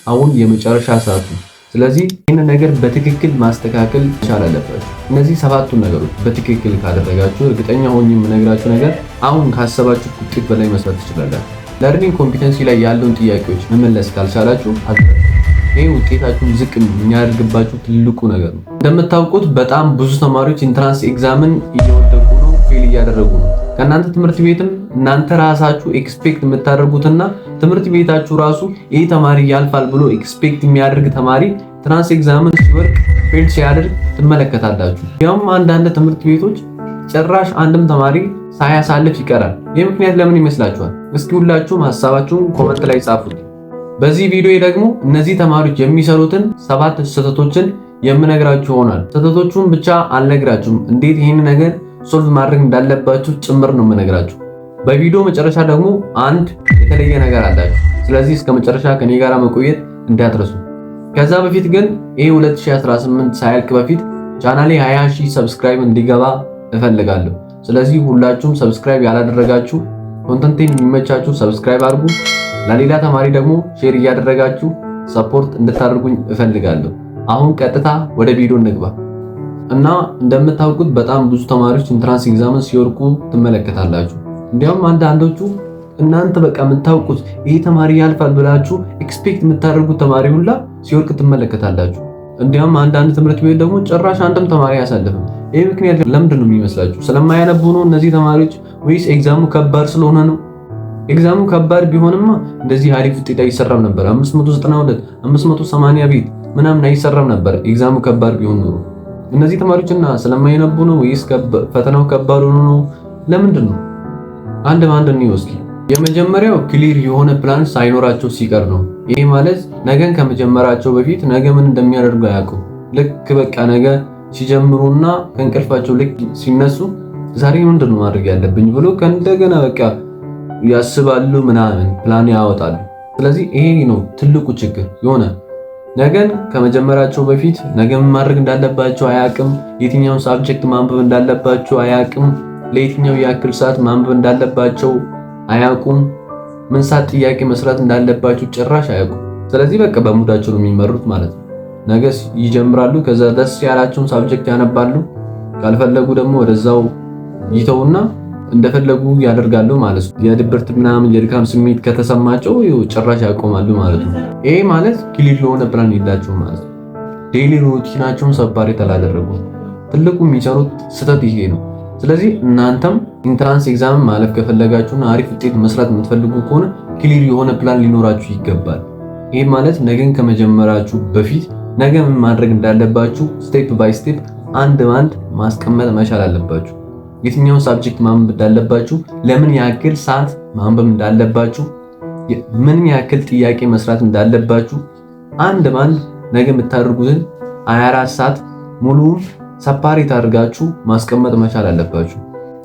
አሁን የመጨረሻ ሰዓት ነው። ስለዚህ ይህን ነገር በትክክል ማስተካከል መቻል አለባችሁ። እነዚህ ሰባቱን ነገሮች በትክክል ካደረጋችሁ እርግጠኛ ሆኜ የምነግራችሁ ነገር አሁን ካሰባችሁ ውጤት በላይ መስራት ትችላላችሁ። ለርኒንግ ኮምፒተንሲ ላይ ያለውን ጥያቄዎች መመለስ ካልቻላችሁ ይሄ ውጤታችሁን ዝቅ የሚያደርግባችሁ ትልቁ ነገር ነው። እንደምታውቁት በጣም ብዙ ተማሪዎች ኢንትራንስ ኤግዛምን እየወደቁ ነው፣ ፌል እያደረጉ ነው። ከእናንተ ትምህርት ቤትም እናንተ ራሳችሁ ኤክስፔክት የምታደርጉትና ትምህርት ቤታችሁ ራሱ ይህ ተማሪ ያልፋል ብሎ ኤክስፔክት የሚያደርግ ተማሪ ኢንትራንስ ኤግዛምን ሲወድቅ ፌል ሲያደርግ ትመለከታላችሁ። ያውም አንዳንድ ትምህርት ቤቶች ጭራሽ አንድም ተማሪ ሳያሳልፍ ይቀራል። ይህ ምክንያት ለምን ይመስላችኋል? እስኪ ሁላችሁም ሀሳባችሁን ኮመንት ላይ ጻፉት። በዚህ ቪዲዮ ደግሞ እነዚህ ተማሪዎች የሚሰሩትን 7 ስህተቶችን የምነግራችሁ ይሆናል። ስህተቶቹን ብቻ አልነግራችሁም፣ እንዴት ይህን ነገር ሶልቭ ማድረግ እንዳለባችሁ ጭምር ነው የምነግራችሁ። በቪዲዮ መጨረሻ ደግሞ አንድ የተለየ ነገር አላችሁ። ስለዚህ እስከ መጨረሻ ከኔ ጋር መቆየት እንዳትረሱ። ከዛ በፊት ግን ይሄ 2018 ሳያልቅ በፊት ቻናሌ 20,000 ሰብስክራይብ እንዲገባ እፈልጋለሁ። ስለዚህ ሁላችሁም ሰብስክራይብ ያላደረጋችሁ ኮንተንቴን የሚመቻችሁ ሰብስክራይብ አድርጉ። ለሌላ ተማሪ ደግሞ ሼር እያደረጋችሁ ሰፖርት እንድታደርጉኝ እፈልጋለሁ። አሁን ቀጥታ ወደ ቪዲዮ እንግባ እና እንደምታውቁት በጣም ብዙ ተማሪዎች ኢንትራንስ ኤግዛምን ሲወርቁ ትመለከታላችሁ። እንዲያውም አንዳንዶቹ እናንተ በቃ የምታውቁት ይሄ ተማሪ ያልፋል ብላችሁ ኤክስፔክት የምታደርጉት ተማሪ ሁላ ሲወርቅ ትመለከታላችሁ። እንዲያውም አንዳንድ ትምህርት ቤት ደግሞ ጭራሽ አንድም ተማሪ አያሳልፍም። ይሄ ምክንያት ለምንድን ነው የሚመስላችሁ? ስለማያነቡ ነው እነዚህ ተማሪዎች ወይስ ኤግዛሙ ከባድ ስለሆነ ነው? ኤግዛሙ ከባድ ቢሆንማ እንደዚህ አሪፍ ውጤት አይሰራም ነበር። 592 580 ቤት ምናምን አይሰራም ነበር ኤግዛሙ ከባድ ቢሆን ኖሮ። እነዚህ ተማሪዎችና ስለማይነቡ ነው ወይስ ፈተናው ከባድ ሆኖ ነው? ለምንድን ነው? አንድ ባንድ ነው እስኪ። የመጀመሪያው ክሊር የሆነ ፕላን ሳይኖራቸው ሲቀር ነው። ይሄ ማለት ነገን ከመጀመራቸው በፊት ነገ ምን እንደሚያደርጉ አያውቁም። ልክ በቃ ነገ ሲጀምሩና ከእንቅልፋቸው ልክ ሲነሱ ዛሬ ምንድን ነው ማድረግ ያለብኝ ብሎ ከእንደገና በቃ ያስባሉ፣ ምናምን ፕላን ያወጣሉ። ስለዚህ ይሄ ነው ትልቁ ችግር። የሆነ ነገን ከመጀመራቸው በፊት ነገ ምን ማድረግ እንዳለባቸው አያውቅም። የትኛውን ሳብጀክት ማንበብ እንዳለባቸው አያውቅም። ለየትኛው ያክል ሰዓት ማንበብ እንዳለባቸው አያውቁም። ምን ሰዓት ጥያቄ መስራት እንዳለባቸው ጭራሽ አያውቁም። ስለዚህ በቃ በሙዳቸው ነው የሚመሩት ማለት ነው። ነገ ይጀምራሉ፣ ከዛ ደስ ያላቸውን ሳብጀክት ያነባሉ። ካልፈለጉ ደግሞ ወደዛው ይተውና እንደፈለጉ ያደርጋሉ ማለት ነው። የድብርት ምናምን የድካም ስሜት ከተሰማቸው ጭራሽ ያቆማሉ ማለት ነው። ይሄ ማለት ክሊር የሆነ ፕላን የላቸውም ማለት ነው። ዴይሊ ሩቲናቸውን ሰፓሬት አላደረጉም። ትልቁ የሚሰሩት ስህተት ይሄ ነው። ስለዚህ እናንተም ኢንትራንስ ኤግዛምን ማለፍ ከፈለጋችሁና አሪፍ ውጤት መስራት የምትፈልጉ ከሆነ ክሊር የሆነ ፕላን ሊኖራችሁ ይገባል። ይሄ ማለት ነገን ከመጀመራችሁ በፊት ነገ ምን ማድረግ እንዳለባችሁ ስቴፕ ባይ ስቴፕ አንድ ባንድ ማስቀመጥ መቻል አለባችሁ። የትኛውን ሳብጀክት ማንበብ እንዳለባችሁ፣ ለምን ያክል ሰዓት ማንበብ እንዳለባችሁ፣ ምን ያክል ጥያቄ መስራት እንዳለባችሁ አንድ ባንድ ነገ የምታደርጉትን 24 ሰዓት ሙሉውን ሰፓሬት አድርጋችሁ ማስቀመጥ መቻል አለባችሁ።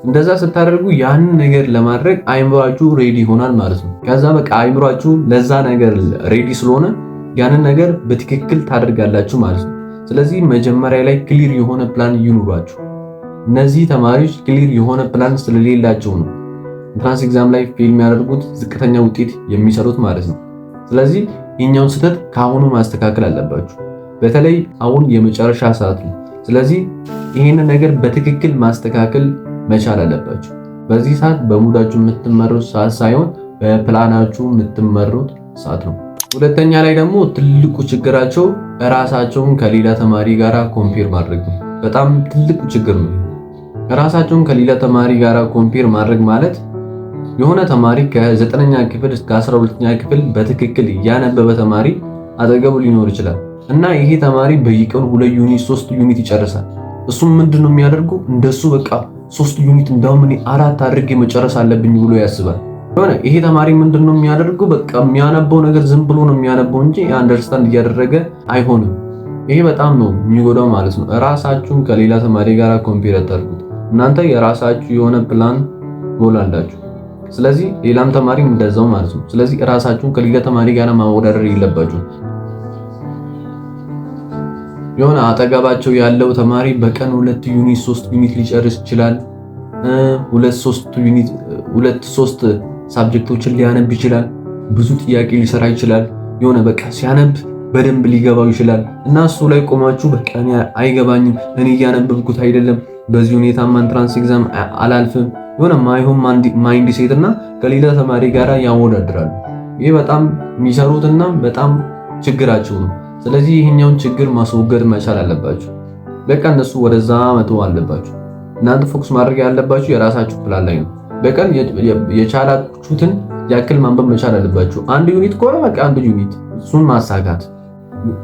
እንደዛ ስታደርጉ ያንን ነገር ለማድረግ አይምሯችሁ ሬዲ ይሆናል ማለት ነው። ከዛ በቃ አይምሯችሁ ለዛ ነገር ሬዲ ስለሆነ ያንን ነገር በትክክል ታደርጋላችሁ ማለት ነው። ስለዚህ መጀመሪያ ላይ ክሊር የሆነ ፕላን ይኑራችሁ። እነዚህ ተማሪዎች ክሊር የሆነ ፕላን ስለሌላቸው ነው ኢንትራንስ ኤግዛም ላይ ፌል የሚያደርጉት፣ ዝቅተኛ ውጤት የሚሰሩት ማለት ነው። ስለዚህ የኛውን ስህተት ከአሁኑ ማስተካከል አለባችሁ። በተለይ አሁን የመጨረሻ ሰዓት ነው። ስለዚህ ይሄንን ነገር በትክክል ማስተካከል መቻል አለባችሁ። በዚህ ሰዓት በሙዳችሁ የምትመሩት ሰዓት ሳይሆን በፕላናችሁ የምትመሩት ሰዓት ነው። ሁለተኛ ላይ ደግሞ ትልቁ ችግራቸው ራሳቸውን ከሌላ ተማሪ ጋር ኮምፔር ማድረግ ነው። በጣም ትልቁ ችግር ነው። ራሳቸውን ከሌላ ተማሪ ጋር ኮምፔር ማድረግ ማለት የሆነ ተማሪ ከ9ኛ ክፍል እስከ 12ኛ ክፍል በትክክል ያነበበ ተማሪ አጠገቡ ሊኖር ይችላል እና ይሄ ተማሪ በየቀኑ 2 ዩኒት 3 ዩኒት ይጨርሳል። እሱም ምንድነው የሚያደርገው? እንደሱ በቃ 3 ዩኒት እንዳውም እኔ 4 አድርጌ መጨረስ አለብኝ ብሎ ያስባል። ይሄ ተማሪ ምንድነው የሚያደርገው? በቃ የሚያነበው ነገር ዝም ብሎ ነው የሚያነበው እንጂ አንደርስታንድ እያደረገ አይሆንም። ይሄ በጣም ነው የሚጎዳው ማለት ነው። ራሳችሁን ከሌላ ተማሪ ጋር ኮምፔር አታድርጉት። እናንተ የራሳችሁ የሆነ ፕላን ጎል አላችሁ። ስለዚህ ሌላም ተማሪም እንደዛው ማለት ነው። ስለዚህ ራሳችሁን ከሌላ ተማሪ ጋር ማወዳደር የለባችሁ። የሆነ አጠገባቸው ያለው ተማሪ በቀን 2 ዩኒት 3 ዩኒት ሊጨርስ ይችላል። 2 3 ሳብጀክቶችን ሊያነብ ይችላል። ብዙ ጥያቄ ሊሰራ ይችላል። የሆነ በቃ ሲያነብ በደንብ ሊገባው ይችላል እና እሱ ላይ ቆማችሁ በቃ እኔ አይገባኝም፣ እኔ እያነበብኩት አይደለም፣ በዚህ ሁኔታ ኢንትራንስ ኤግዛም አላልፍም፣ የሆነ ማይሆን ማይንድ ሴት እና ከሌላ ተማሪ ጋር ያወዳድራሉ። ይሄ በጣም የሚሰሩትና በጣም ችግራቸው ነው። ስለዚህ ይሄኛውን ችግር ማስወገድ መቻል አለባችሁ። በቃ እነሱ ወደዛ መተው አለባችሁ። እናንተ ፎከስ ማድረግ ያለባችሁ የራሳችሁ ፕላን ላይ ነው። በቀን የቻላችሁትን ያክል ማንበብ መቻል አለባችሁ። አንድ ዩኒት ከሆነ በቃ አንድ ዩኒት እሱን ማሳካት፣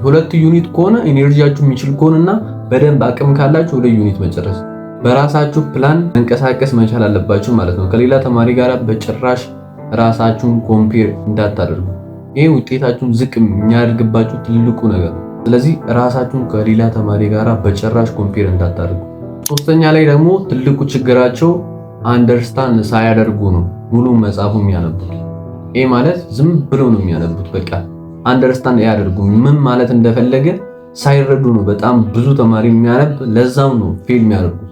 ሁለት ዩኒት ከሆነ ኤነርጂያችሁ የሚችል ከሆነና በደንብ አቅም ካላችሁ ሁለት ዩኒት መጨረስ፣ በራሳችሁ ፕላን መንቀሳቀስ መቻል አለባችሁ ማለት ነው። ከሌላ ተማሪ ጋር በጭራሽ ራሳችሁን ኮምፔር እንዳታደርጉ። ይሄ ውጤታችሁን ዝቅ የሚያደርግባችሁ ትልቁ ነገር ነው። ስለዚህ ራሳችሁን ከሌላ ተማሪ ጋር በጭራሽ ኮምፔር እንዳታደርጉ። ሶስተኛ ላይ ደግሞ ትልቁ ችግራቸው አንደርስታንድ ሳያደርጉ ነው ሙሉ መጽሐፉ የሚያነቡት። ይሄ ማለት ዝም ብለው ነው የሚያነቡት። በቃ አንደርስታንድ አያደርጉም። ምን ማለት እንደፈለገ ሳይረዱ ነው በጣም ብዙ ተማሪ የሚያነብ። ለዛው ነው ፌል የሚያደርጉት።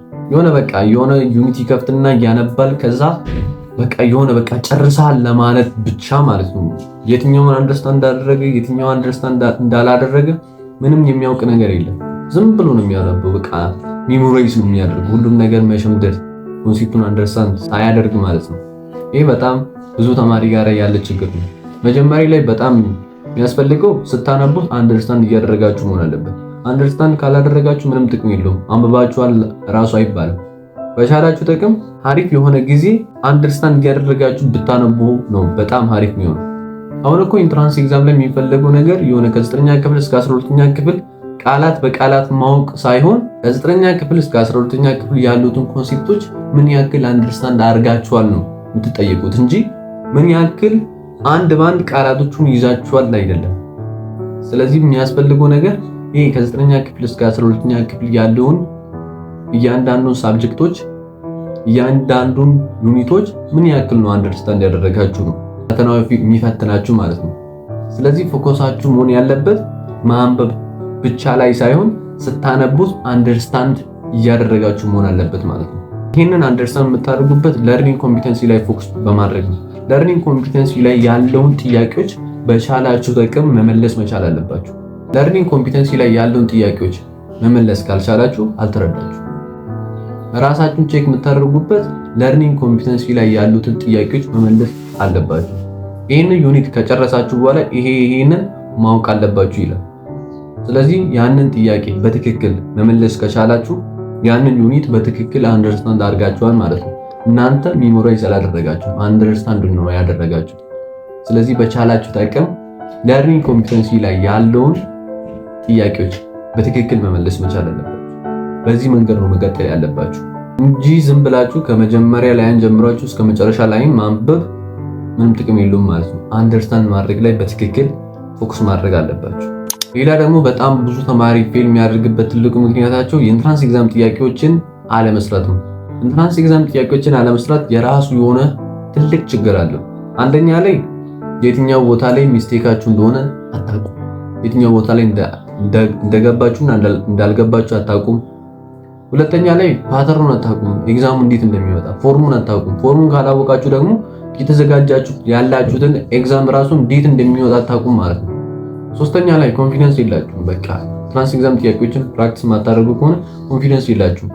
የሆነ ዩኒቲ ከፍትና ያነባል። ከዛ በቃ በቃ ጨርሰሃል ለማለት ብቻ ማለት ነው። የትኛውን አንደርስታንድ እንዳደረገ የትኛው አንደርስታንድ እንዳላደረገ ምንም የሚያውቅ ነገር የለም። ዝም ብሎ ነው የሚያነበው። በቃ ሚሞራይዝ ነው የሚያደርግ ሁሉም ነገር መሸምደድ፣ ኮንሴፕቱን አንደርስታንድ ሳያደርግ ማለት ነው። ይሄ በጣም ብዙ ተማሪ ጋር ያለ ችግር ነው። መጀመሪያ ላይ በጣም የሚያስፈልገው ስታነቡት አንደርስታንድ እያደረጋችሁ መሆን አለበት። አንደርስታንድ ካላደረጋችሁ ምንም ጥቅም የለውም። አንብባችኋል ራሱ አይባልም። በቻላችሁ ጥቅም አሪፍ የሆነ ጊዜ አንደርስታንድ እያደረጋችሁ ብታነቡ ነው በጣም አሪፍ የሚሆነው። አሁን እኮ ኢንትራንስ ኤግዛም ላይ የሚፈለገው ነገር ከ9ኛ ክፍል እስከ 12ኛ ክፍል ቃላት በቃላት ማወቅ ሳይሆን ከ9ኛ ክፍል እስከ 12ኛ ክፍል ያሉትን ኮንሴፕቶች ምን ያክል አንደርስታንድ አድርጋችኋል ነው የምትጠየቁት እንጂ ምን ያክል አንድ ባንድ ቃላቶቹን ይዛችኋል አይደለም። ስለዚህ የሚያስፈልገው ነገር ይሄ ከ9ኛ ክፍል እስከ 12ኛ ክፍል ያለውን እያንዳንዱን ሳብጀክቶች እያንዳንዱን ዩኒቶች ምን ያክል ነው አንደርስታንድ ያደረጋችሁ ነው ፈተናው የሚፈትናችሁ ማለት ነው። ስለዚህ ፎከሳችሁ መሆን ያለበት ማንበብ ብቻ ላይ ሳይሆን ስታነቡት አንደርስታንድ እያደረጋችሁ መሆን አለበት ማለት ነው። ይሄንን አንደርስታንድ የምታደርጉበት ለርኒንግ ኮምፒተንሲ ላይ ፎከስ በማድረግ ነው። ለርኒንግ ኮምፒተንሲ ላይ ያለውን ጥያቄዎች በቻላችሁ ጥቅም መመለስ መቻል አለባችሁ። ለርኒንግ ኮምፒተንሲ ላይ ያለውን ጥያቄዎች መመለስ ካልቻላችሁ አልተረዳችሁ። ራሳችሁን ቼክ የምታደርጉበት ለርኒንግ ኮምፒተንሲ ላይ ያሉትን ጥያቄዎች መመለስ አለባችሁ። ይሄንን ዩኒት ከጨረሳችሁ በኋላ ይሄንን ማወቅ አለባችሁ ይላል። ስለዚህ ያንን ጥያቄ በትክክል መመለስ ከቻላችሁ ያንን ዩኒት በትክክል አንደርስታንድ አድርጋችኋል ማለት ነው። እናንተ ሚሞራይዝ አላደረጋችሁ፣ አንደርስታንድ ነው ያደረጋችሁ። ስለዚህ በቻላችሁ ጥቅም ለርኒንግ ኮምፒተንሲ ላይ ያለውን ጥያቄዎች በትክክል መመለስ መቻል አለባችሁ። በዚህ መንገድ ነው መቀጠል ያለባችሁ እንጂ ዝም ብላችሁ ከመጀመሪያ ላይ ጀምራችሁ እስከ መጨረሻ ላይ ማንበብ ምንም ጥቅም የለውም ማለት ነው። አንደርስታንድ ማድረግ ላይ በትክክል ፎከስ ማድረግ አለባችሁ። ሌላ ደግሞ በጣም ብዙ ተማሪ ፌል የሚያደርግበት ትልቁ ምክንያታቸው የኢንትራንስ ኤግዛም ጥያቄዎችን አለመስራት ነው። ኢንትራንስ ኤግዛም ጥያቄዎችን አለመስራት የራሱ የሆነ ትልቅ ችግር አለው። አንደኛ ላይ የትኛው ቦታ ላይ ሚስቴካችሁ እንደሆነ አታውቁም። የትኛው ቦታ ላይ እንደገባችሁና እንዳልገባችሁ አታውቁም። ሁለተኛ ላይ ፓተርኑን አታውቁም። ኤግዛሙ እንዴት እንደሚወጣ ፎርሙን አታውቁም። ፎርሙን ካላወቃችሁ ደግሞ የተዘጋጃችሁ ያላችሁትን ኤግዛም ራሱ እንዴት እንደሚወጣ አታውቁም ማለት ነው። ሶስተኛ ላይ ኮንፊደንስ የላችሁም። በቃ ኢንትራንስ ኤግዛም ጥያቄዎችን ፕራክቲስ ማታደርጉ ከሆነ ኮንፊደንስ የላችሁም።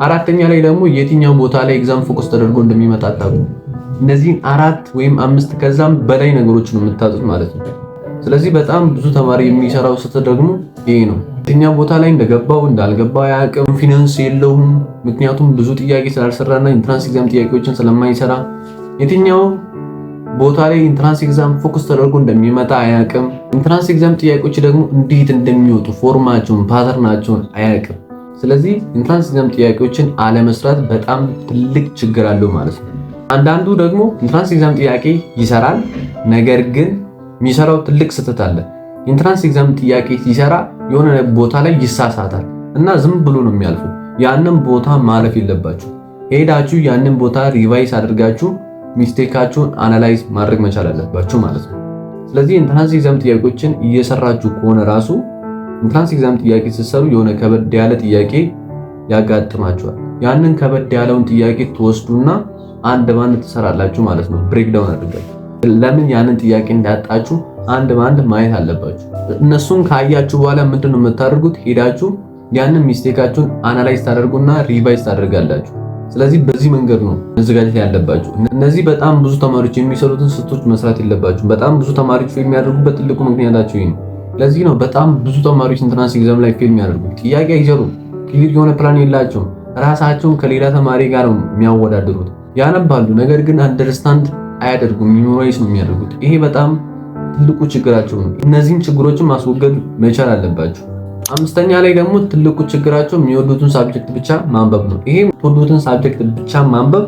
አራተኛ ላይ ደግሞ የትኛው ቦታ ላይ ኤግዛም ፎከስ ተደርጎ እንደሚመጣ አታውቁም። እነዚህን 4 ወይም 5 ከዛም በላይ ነገሮች ነው የምታጡት ማለት ነው። ስለዚህ በጣም ብዙ ተማሪ የሚሰራው ስህተት ደግሞ ይሄ ነው። የትኛው ቦታ ላይ እንደገባው እንዳልገባው አያውቅም። ኮንፊደንስ የለውም። ምክንያቱም ብዙ ጥያቄ ስላልሰራና ኢንትራንስ ኤግዛም ጥያቄዎችን ስለማይሰራ የትኛው ቦታ ላይ ኢንትራንስ ኤግዛም ፎከስ ተደርጎ እንደሚመጣ አያውቅም። ኢንትራንስ ኤግዛም ጥያቄዎች ደግሞ እንዴት እንደሚወጡ ፎርማቸውን፣ ፓተርናቸውን አያውቅም። ስለዚህ ኢንትራንስ ኤግዛም ጥያቄዎችን አለመስራት በጣም ትልቅ ችግር አለው ማለት ነው። አንዳንዱ ደግሞ ኢንትራንስ ኤግዛም ጥያቄ ይሰራል፣ ነገር ግን የሚሰራው ትልቅ ስህተት አለ። ኢንትራንስ ኤግዛም ጥያቄ ሲሰራ የሆነ ቦታ ላይ ይሳሳታል እና ዝም ብሎ ነው የሚያልፈው። ያንን ቦታ ማለፍ የለባችሁ። ሄዳችሁ ያንን ቦታ ሪቫይስ አድርጋችሁ ሚስቴካችሁን አናላይዝ ማድረግ መቻል አለባችሁ ማለት ነው። ስለዚህ ኢንትራንስ ኤግዛም ጥያቄዎችን እየሰራችሁ ከሆነ ራሱ ኢንትራንስ ኤግዛም ጥያቄ ስትሰሩ የሆነ ከበድ ያለ ጥያቄ ያጋጥማችኋል። ያንን ከበድ ያለውን ጥያቄ ትወስዱና አንድ ባንድ ትሰራላችሁ ማለት ነው። ብሬክዳውን አድርጋችሁ ለምን ያንን ጥያቄ እንዳጣችሁ አንድ በአንድ ማየት አለባችሁ። እነሱን ካያችሁ በኋላ ምንድነው የምታደርጉት? ሄዳችሁ ያንን ሚስቴካችሁን አናላይዝ ታደርጉና ሪቫይዝ ታደርጋላችሁ። ስለዚህ በዚህ መንገድ ነው መዘጋጀት ያለባችሁ። እነዚህ በጣም ብዙ ተማሪዎች የሚሰሩትን ስህተቶች መስራት የለባችሁም። በጣም ብዙ ተማሪዎች ፌል የሚያደርጉበት ትልቁ ምክንያታቸው ይሄ ነው። ለዚህ ነው በጣም ብዙ ተማሪዎች ኢንትራንስ ኤግዛም ላይ ፌል የሚያደርጉት። ጥያቄ አይሰሩም፣ ክሊር የሆነ ፕላን የላቸውም። ራሳቸውን ከሌላ ተማሪ ጋር ነው የሚያወዳድሩት። ያነባሉ፣ ነገር ግን አንደርስታንድ አያደርጉም፣ ሚሞራይዝ ነው የሚያደርጉት። ይሄ በጣም ትልቁ ችግራቸው ነው። እነዚህን ችግሮችን ማስወገድ መቻል አለባችሁ። አምስተኛ ላይ ደግሞ ትልቁ ችግራቸው የሚወዱትን ሳብጀክት ብቻ ማንበብ ነው። ይሄ የሚወዱትን ሳብጀክት ብቻ ማንበብ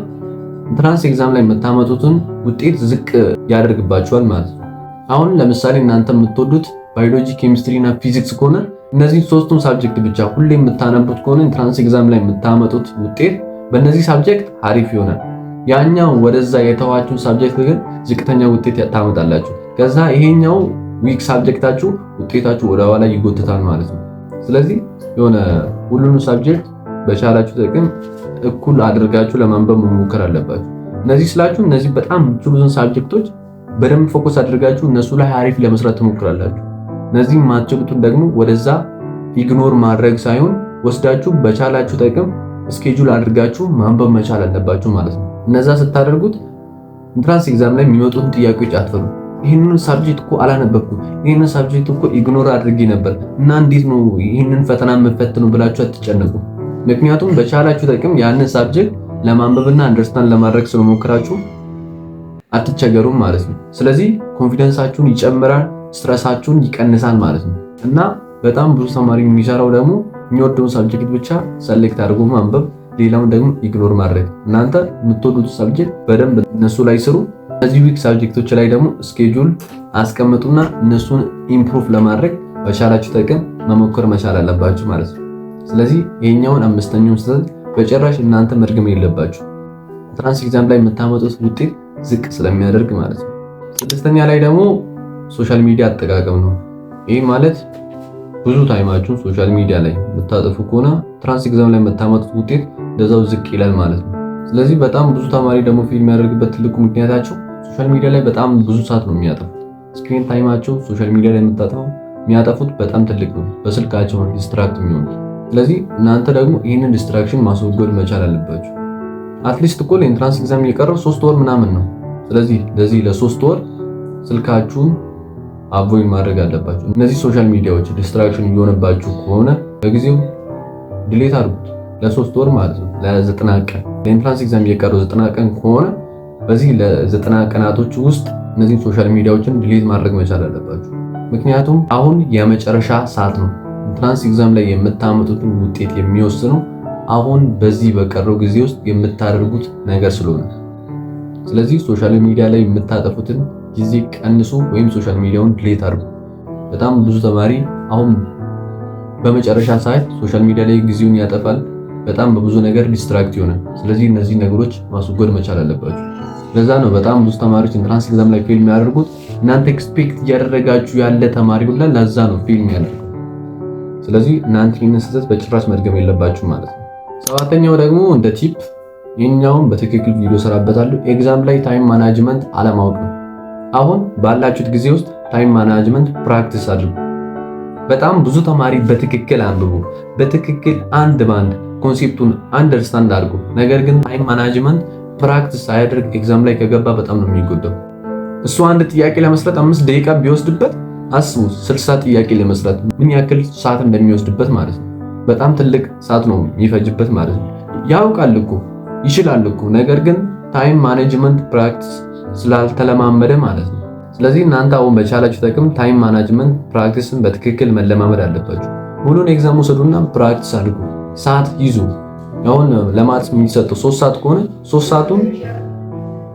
ኢንትራንስ ኤግዛም ላይ የምታመጡትን ውጤት ዝቅ ያደርግባችኋል ማለት ነው። አሁን ለምሳሌ እናንተ የምትወዱት ባዮሎጂ፣ ኬሚስትሪ እና ፊዚክስ ከሆነ እነዚህ ሶስቱን ሳብጀክት ብቻ ሁሌ የምታነቡት ከሆነ ኢንትራንስ ኤግዛም ላይ የምታመጡት ውጤት በእነዚህ ሳብጀክት አሪፍ ይሆናል። ያኛው ወደዛ የተዋችሁን ሳብጀክት ግን ዝቅተኛ ውጤት ታመጣላችሁ። ከዛ ይሄኛው ዊክ ሳብጀክታችሁ ውጤታችሁ ወደ ኋላ ይጎትታል ማለት ነው። ስለዚህ የሆነ ሁሉንም ሳብጀክት በቻላችሁ ጥቅም እኩል አድርጋችሁ ለማንበብ መሞከር አለባችሁ። እነዚህ ስላችሁ እነዚህ በጣም የምትችሉትን ሳብጀክቶች በደንብ ፎከስ አድርጋችሁ እነሱ ላይ አሪፍ ለመስራት ትሞክራላችሁ። እነዚህ የማትችሉትን ደግሞ ወደዛ ኢግኖር ማድረግ ሳይሆን ወስዳችሁ በቻላችሁ ጥቅም ስኬጁል አድርጋችሁ ማንበብ መቻል አለባችሁ ማለት ነው። እነዛ ስታደርጉት ኢንትራንስ ኤግዛም ላይ የሚመጡትን ጥያቄዎች አትፈሩ። ይህንን ሳብጀክት እኮ አላነበብኩም፣ ይህንን ሳብጀክት እኮ ኢግኖር አድርጌ ነበር እና እንዴት ነው ይህንን ፈተና የምፈትነው ብላችሁ አትጨነቁ። ምክንያቱም በቻላችሁ ጥቅም ያንን ሳብጀክት ለማንበብና አንደርስታንድ ለማድረግ ስለሞከራችሁ አትቸገሩም ማለት ነው። ስለዚህ ኮንፊደንሳችሁን ይጨምራል፣ ስትረሳችሁን ይቀንሳል ማለት ነው። እና በጣም ብዙ ተማሪ የሚሰራው ደግሞ የሚወደውን ሳብጀክት ብቻ ሰሌክት አድርጎ ማንበብ፣ ሌላውን ደግሞ ኢግኖር ማድረግ። እናንተ የምትወዱት ሳብጀክት በደንብ እነሱ ላይ ስሩ። እነዚህ ዊክ ሳብጀክቶች ላይ ደግሞ ስኬጁል አስቀምጡና እነሱን ኢምፕሩቭ ለማድረግ በቻላችሁ ጥቅም መሞከር መቻል አለባችሁ ማለት ነው። ስለዚህ ይሄኛውን አምስተኛውን ስህተት በጭራሽ እናንተ መድገም የለባችሁ። ኢንትራንስ ኤግዛም ላይ የምታመጡት ውጤት ዝቅ ስለሚያደርግ ማለት ነው። ስድስተኛ ላይ ደግሞ ሶሻል ሚዲያ አጠቃቀም ነው። ይህ ማለት ብዙ ታይማችሁን ሶሻል ሚዲያ ላይ የምታጠፉ ከሆነ ኢንትራንስ ኤግዛም ላይ የምታመጡት ውጤት እንደዛው ዝቅ ይላል ማለት ነው። ስለዚህ በጣም ብዙ ተማሪ ደግሞ ፌል የሚያደርግበት ትልቁ ምክንያታቸው ሶሻል ሚዲያ ላይ በጣም ብዙ ሰዓት ነው የሚያጠፉት። ስክሪን ታይማቸው ሶሻል ሚዲያ ላይ የሚያጠፉት በጣም ትልቅ ነው። በስልካቸው ዲስትራክት የሚሆኑት። ስለዚህ እናንተ ደግሞ ይህንን ዲስትራክሽን ማስወገድ መቻል አለባችሁ። አትሊስት እኮ ለኢንትራንስ ኤግዛም የቀረው 3 ወር ምናምን ነው። ስለዚህ ለዚህ ለ3 ወር ስልካችሁን አቮይድ ማድረግ አለባችሁ። እነዚህ ሶሻል ሚዲያዎች ዲስትራክሽን እየሆነባችሁ ከሆነ በጊዜው ዲሌት አድርጉት። ለ3 ወር ማለት ነው፣ ለ90 ቀን። ለኢንትራንስ ኤግዛም የቀረው 90 ቀን ከሆነ በዚህ ለ90 ቀናቶች ውስጥ እነዚህን ሶሻል ሚዲያዎችን ዲሌት ማድረግ መቻል አለባችሁ። ምክንያቱም አሁን የመጨረሻ ሰዓት ነው። ኢንትራንስ ኤግዛም ላይ የምታመጡትን ውጤት የሚወስነው አሁን በዚህ በቀረው ጊዜ ውስጥ የምታደርጉት ነገር ስለሆነ፣ ስለዚህ ሶሻል ሚዲያ ላይ የምታጠፉትን ጊዜ ቀንሱ ወይም ሶሻል ሚዲያውን ዲሌት አድርጉ። በጣም ብዙ ተማሪ አሁን በመጨረሻ ሰዓት ሶሻል ሚዲያ ላይ ጊዜውን ያጠፋል። በጣም በብዙ ነገር ዲስትራክት ይሆናል። ስለዚህ እነዚህ ነገሮች ማስወገድ መቻል አለባችሁ። ለዛ ነው በጣም ብዙ ተማሪዎች ኢንትራንስ ኤግዛም ላይ ፌል የሚያደርጉት። እናንተ ኤክስፔክት እያደረጋችሁ ያለ ተማሪ ሁላ ለዛ ነው ፌል የሚያደርጉት። ስለዚህ እናንተ ይህንን ስህተት በጭራሽ መድገም የለባችሁ ማለት ነው። ሰባተኛው ደግሞ እንደ ቲፕ፣ ይህኛውን በትክክል ቪዲዮ ሰራበታለሁ። ኤግዛም ላይ ታይም ማናጅመንት አለማወቅ ነው። አሁን ባላችሁት ጊዜ ውስጥ ታይም ማናጅመንት ፕራክቲስ አድርጉ። በጣም ብዙ ተማሪ በትክክል አንብቡ፣ በትክክል አንድ ባንድ ኮንሴፕቱን አንደርስታንድ አድርጉ። ነገር ግን ታይም ማናጅመንት ፕራክቲስ ሳያደርግ ኤግዛም ላይ ከገባ በጣም ነው የሚጎዳው። እሱ አንድ ጥያቄ ለመስራት 5 ደቂቃ ቢወስድበት አስቡ 60 ጥያቄ ለመስራት ምን ያክል ሰዓት እንደሚወስድበት ማለት ነው። በጣም ትልቅ ሰዓት ነው የሚፈጅበት ማለት ነው። ያውቃል እኮ ይችላል እኮ፣ ነገር ግን ታይም ማኔጅመንት ፕራክቲስ ስላልተለማመደ ማለት ነው። ስለዚህ እናንተ አሁን በቻላችሁ ጥቅም ታይም ማኔጅመንት ፕራክቲስን በትክክል መለማመድ አለባችሁ። ሙሉን ኤግዛም ወሰዱና ፕራክቲስ አድርጉ። ሰዓት ይዙ። አሁን ለማትስ የሚሰጠው 3 ሰዓት ከሆነ 3 ሰዓቱን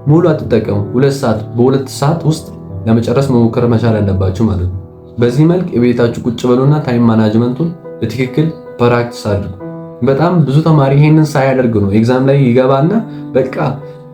ሙሉ አትጠቀሙ። 2 ሰዓት በ2 ሰዓት ውስጥ ለመጨረስ መሞከር መቻል አለባችሁ ማለት ነው። በዚህ መልክ የቤታችሁ ቁጭ በሉና ታይም ማኔጅመንቱን በትክክል ፕራክቲስ አድርጉ። በጣም ብዙ ተማሪ ይሄንን ሳያደርግ ነው ኤግዛም ላይ ይገባና በቃ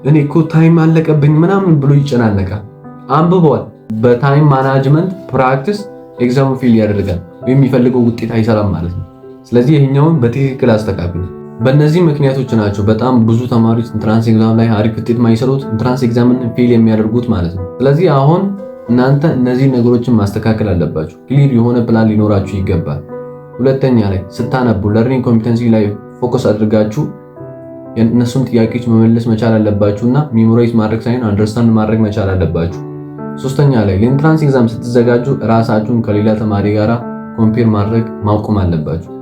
እኔ እኮ ታይም አለቀብኝ ምናምን ብሎ ይጨናነቃል። አንብቧል። በታይም ማኔጅመንት ፕራክቲስ ኤግዛም ፌል ያደርጋል ወይም የሚፈልገው ውጤት አይሰራም ማለት ነው። ስለዚህ ይሄኛውን በትክክል አስተካክሉ። በእነዚህ ምክንያቶች ናቸው በጣም ብዙ ተማሪዎች ኢንትራንስ ኤግዛም ላይ አሪፍ ውጤት ማይሰሩት፣ ኢንትራንስ ኤግዛምን ፌል የሚያደርጉት ማለት ነው። ስለዚህ አሁን እናንተ እነዚህ ነገሮችን ማስተካከል አለባችሁ። ክሊር የሆነ ፕላን ሊኖራችሁ ይገባል። ሁለተኛ ላይ ስታነቡ ለርኒንግ ኮምፒተንሲ ላይ ፎከስ አድርጋችሁ የእነሱን ጥያቄዎች መመለስ መቻል አለባችሁና ሜሞራይዝ ማድረግ ሳይሆን አንደርስታንድ ማድረግ መቻል አለባችሁ። ሶስተኛ ላይ ለኢንትራንስ ኤግዛም ስትዘጋጁ ራሳችሁን ከሌላ ተማሪ ጋራ ኮምፔር ማድረግ ማቆም አለባችሁ።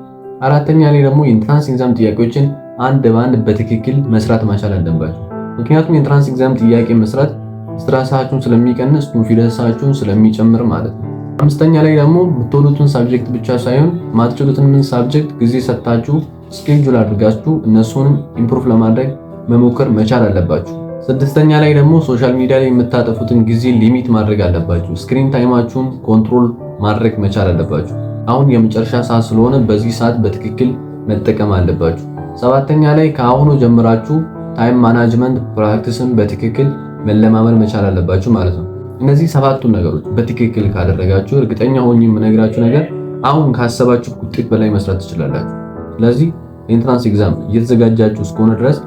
አራተኛ ላይ ደግሞ የኢንትራንስ ኤግዛም ጥያቄዎችን አንድ በአንድ በትክክል መስራት መቻል አለባችሁ። ምክንያቱም የኢንትራንስ ኤግዛም ጥያቄ መስራት ስትረሳችሁን ስለሚቀንስ ኮንፊደንሳችሁን ስለሚጨምር ማለት ነው። አምስተኛ ላይ ደግሞ የምትወዱትን ሳብጀክት ብቻ ሳይሆን ማትችሉትን ምን ሳብጀክት ጊዜ ሰጥታችሁ ስኬጁል አድርጋችሁ እነሱንም ኢምፕሩቭ ለማድረግ መሞከር መቻል አለባችሁ። ስድስተኛ ላይ ደግሞ ሶሻል ሚዲያ ላይ የምታጠፉትን ጊዜ ሊሚት ማድረግ አለባችሁ። ስክሪን ታይማችሁን ኮንትሮል ማድረግ መቻል አለባችሁ። አሁን የመጨረሻ ሰዓት ስለሆነ በዚህ ሰዓት በትክክል መጠቀም አለባችሁ። ሰባተኛ ላይ ከአሁኑ ጀምራችሁ ታይም ማናጅመንት ፕራክቲስን በትክክል መለማመድ መቻል አለባችሁ ማለት ነው። እነዚህ ሰባቱን ነገሮች በትክክል ካደረጋችሁ እርግጠኛ ሆኜ የምነግራችሁ ነገር አሁን ካሰባችሁ ውጤት በላይ መስራት ትችላላችሁ። ስለዚህ የኢንትራንስ ኤግዛም እየተዘጋጃችሁ እስከሆነ ድረስ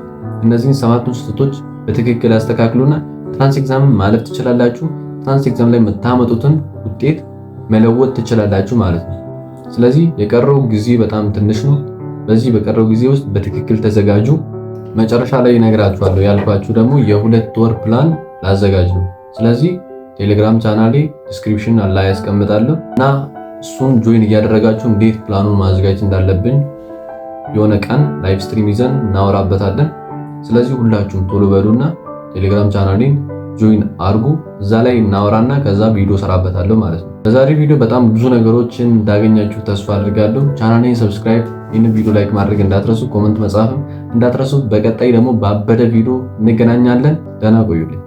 እነዚህን ሰባቱን ስህተቶች በትክክል ያስተካክሉና ትራንስ ኤግዛምን ማለፍ ትችላላችሁ። ትራንስ ኤግዛም ላይ የምታመጡትን ውጤት መለወጥ ትችላላችሁ ማለት ነው። ስለዚህ የቀረው ጊዜ በጣም ትንሽ ነው። በዚህ በቀረው ጊዜ ውስጥ በትክክል ተዘጋጁ። መጨረሻ ላይ እነግራችኋለሁ ያልኳችሁ ደግሞ የሁለት ወር ፕላን ላዘጋጅ ነው። ስለዚህ ቴሌግራም ቻናሌ ዲስክሪፕሽን ላይ ያስቀምጣለሁ እና እሱን ጆይን እያደረጋችሁ እንዴት ፕላኑን ማዘጋጀት እንዳለብኝ የሆነ ቀን ላይቭ ስትሪም ይዘን እናወራበታለን። ስለዚህ ሁላችሁም ቶሎ በሉና ቴሌግራም ቻናሌን ጆይን አድርጉ። እዛ ላይ እናወራና ከዛ ቪዲዮ ሰራበታለሁ ማለት ነው። በዛሬ ቪዲዮ በጣም ብዙ ነገሮችን እንዳገኛችሁ ተስፋ አድርጋለሁ። ቻናሌን ሰብስክራይብ፣ ይህን ቪዲዮ ላይክ ማድረግ እንዳትረሱ፣ ኮመንት መጻፍም እንዳትረሱ። በቀጣይ ደግሞ ባበደ ቪዲዮ እንገናኛለን። ደህና ቆዩልኝ።